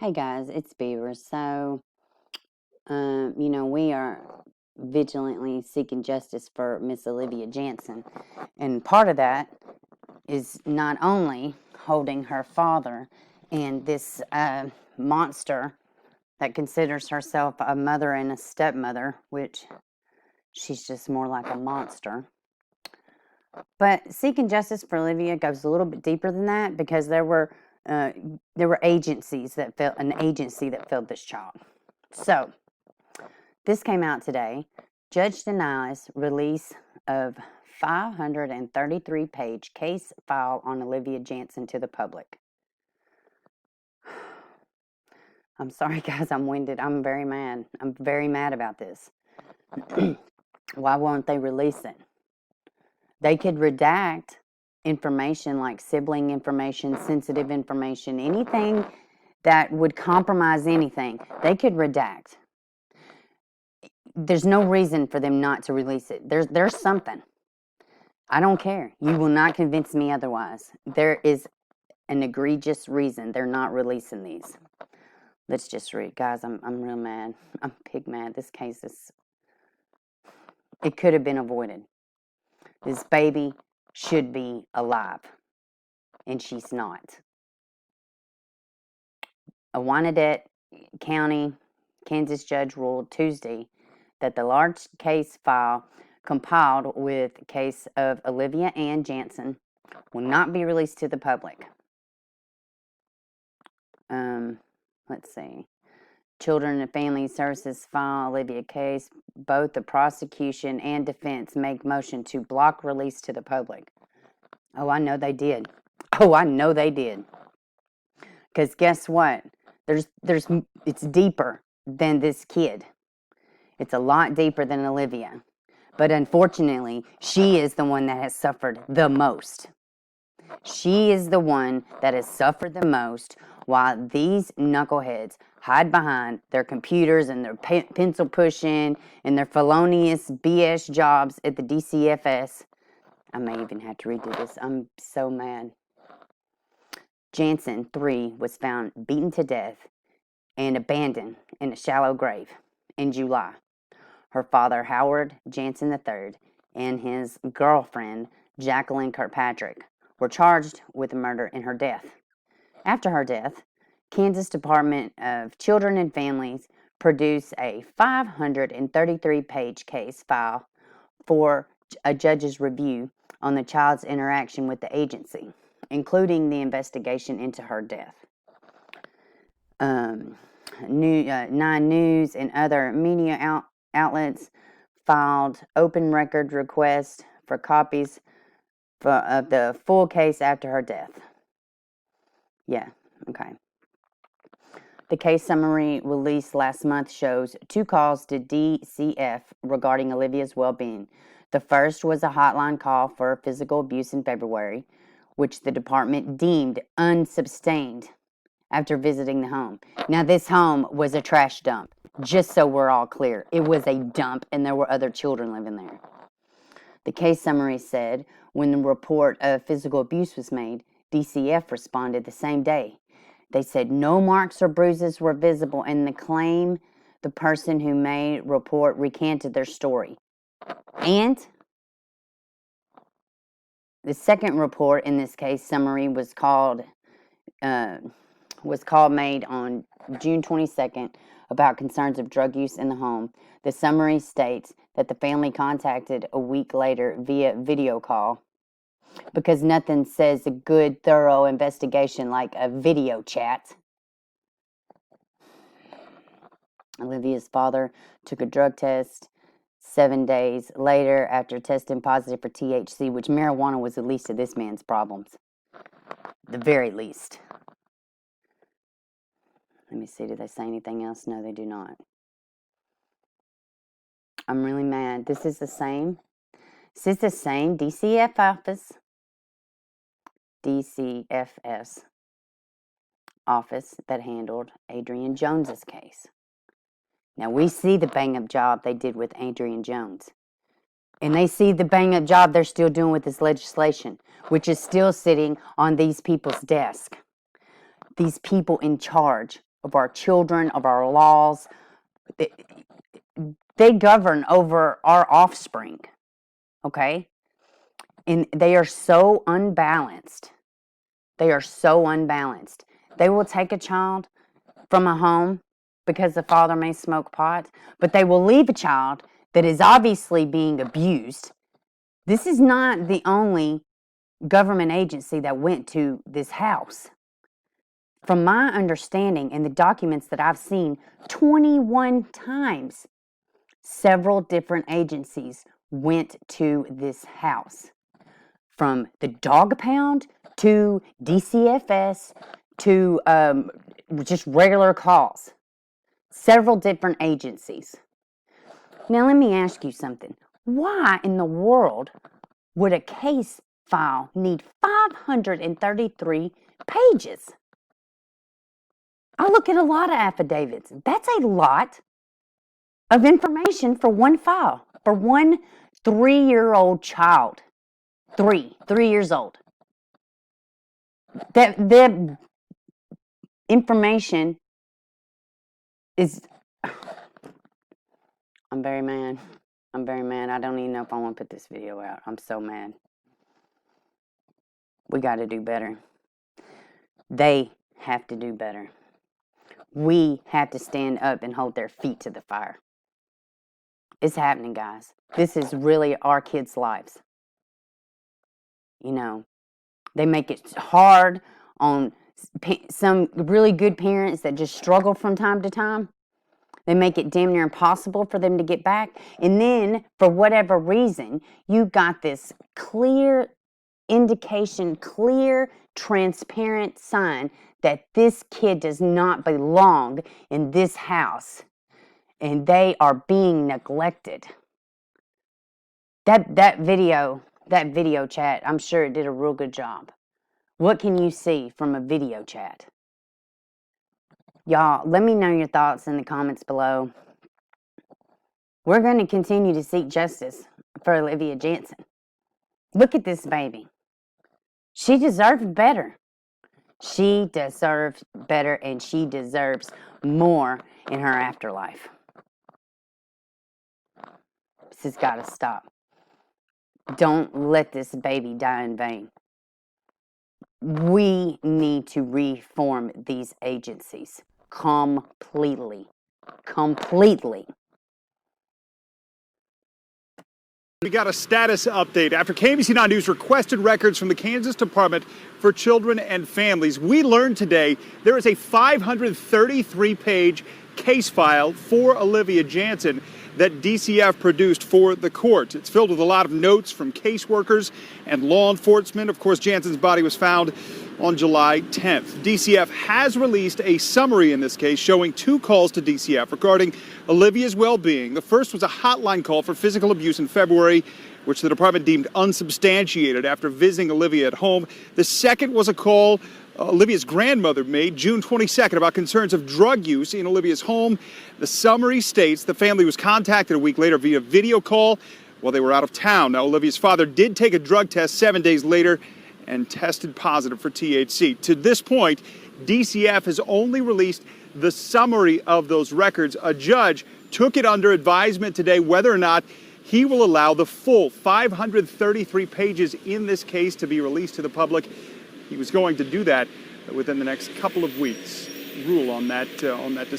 Hey guys, it's Beaver. So, we are vigilantly seeking justice for Miss Olivia Jansen. And part of that is not only holding her father and this monster that considers herself a mother and a stepmother, which she's just more like a monster. But seeking justice for Olivia goes a little bit deeper than that because there were agencies that an agency that failed this child. So this came out today. Judge denies release of 533-page case file on Olivia Jansen to the public. I'm sorry, guys, I'm winded. I'm very mad. I'm very mad about this. Why won't they release it? They could redact information like sibling information, sensitive information, anything that would compromise anything. They could redact. There's no reason for them not to release it. There's something. I don't care. You will not convince me otherwise. There is an egregious reason they're not releasing these. Let's just read. Guys, I'm real mad. I'm pig mad. This case it could have been avoided. This baby should be alive, and she's not. A Wyandotte County, Kansas judge ruled Tuesday that the large case file compiled with the case of Olivia Ann Jansen will not be released to the public. Let's see. Children and Family Services file Olivia case. Both the prosecution and defense make motion to block release to the public. Oh, I know they did. Because guess what? It's deeper than this kid. It's a lot deeper than Olivia. But unfortunately, she is the one that has suffered the most. She is the one that has suffered the most while these knuckleheads hide behind their computers and their pencil pushing and their felonious BS jobs at the DCFS. I may even have to redo this. I'm so mad. Jansen, 3, was found beaten to death and abandoned in a shallow grave in July. Her father, Howard Jansen III, and his girlfriend, Jacqueline Kirkpatrick, were charged with murder in her death. After her death, Kansas Department of Children and Families produced a 533-page case file for a judge's review on the child's interaction with the agency, including the investigation into her death. 9 News and other media outlets filed open record requests for copies of the full case after her death. Yeah, okay. The case summary released last month shows 2 calls to DCF regarding Olivia's well-being. The first was a hotline call for physical abuse in February, which the department deemed unsustained after visiting the home. Now, this home was a trash dump, just so we're all clear. It was a dump, and there were other children living there. The case summary said when the report of physical abuse was made, DCF responded the same day. They said no marks or bruises were visible, and the person who made report recanted their story. And the second report in this case summary was made on June 22nd about concerns of drug use in the home. The summary states that the family contacted a week later via video call because nothing says a good, thorough investigation like a video chat. Olivia's father took a drug test 7 days later after testing positive for THC, which marijuana was the least of this man's problems. The very least. Let me see, do they say anything else? No, they do not. I'm really mad. This is the same DCFS office that handled Adrian Jones's case. Now, we see the bang-up job they did with Adrian Jones. And they see the bang-up job they're still doing with this legislation, which is still sitting on these people's desk. These people in charge of our children, of our laws. They govern over our offspring, okay? And they are so unbalanced. They are so unbalanced. They will take a child from a home because the father may smoke pot, but they will leave a child that is obviously being abused. This is not the only government agency that went to this house. From my understanding and the documents that I've seen, 21 times, several different agencies went to this house. From the dog pound to DCFS to just regular calls. Several different agencies. Now let me ask you something. Why in the world would a case file need 533 pages? I look at a lot of affidavits. That's a lot of information for one file, for one 3-year-old child. Three years old. The information is... I'm very mad. I'm very mad. I don't even know if I want to put this video out. I'm so mad. We got to do better. They have to do better. We have to stand up and hold their feet to the fire. It's happening, guys. This is really our kids' lives. You know, they make it hard on some really good parents that just struggle from time to time. They make it damn near impossible for them to get back. And then, for whatever reason, you got this clear indication, clear, transparent sign that this kid does not belong in this house. And they are being neglected. That video chat, I'm sure it did a real good job. What can you see from a video chat? Y'all, let me know your thoughts in the comments below. We're going to continue to seek justice for Olivia Jansen. Look at this baby. She deserved better. She deserved better, and she deserves more in her afterlife. This has got to stop. Don't let this baby die in vain. We need to reform these agencies completely. Completely. We got a status update. After KBC9 News requested records from the Kansas Department for Children and Families, we learned today there is a 533-page case file for Olivia Jansen that DCF produced for the court. It's filled with a lot of notes from caseworkers and law enforcement. Of course, Jansen's body was found on July 10th. DCF has released a summary in this case showing 2 calls to DCF regarding Olivia's well-being. The first was a hotline call for physical abuse in February, which the department deemed unsubstantiated after visiting Olivia at home. The second was a call Olivia's grandmother made June 22nd about concerns of drug use in Olivia's home. The summary states the family was contacted a week later via video call while they were out of town. Now, Olivia's father did take a drug test 7 days later and tested positive for THC. To this point, DCF has only released the summary of those records. A judge took it under advisement today whether or not he will allow the full 533 pages in this case to be released to the public. He was going to do that within the next couple of weeks. Rule on that decision.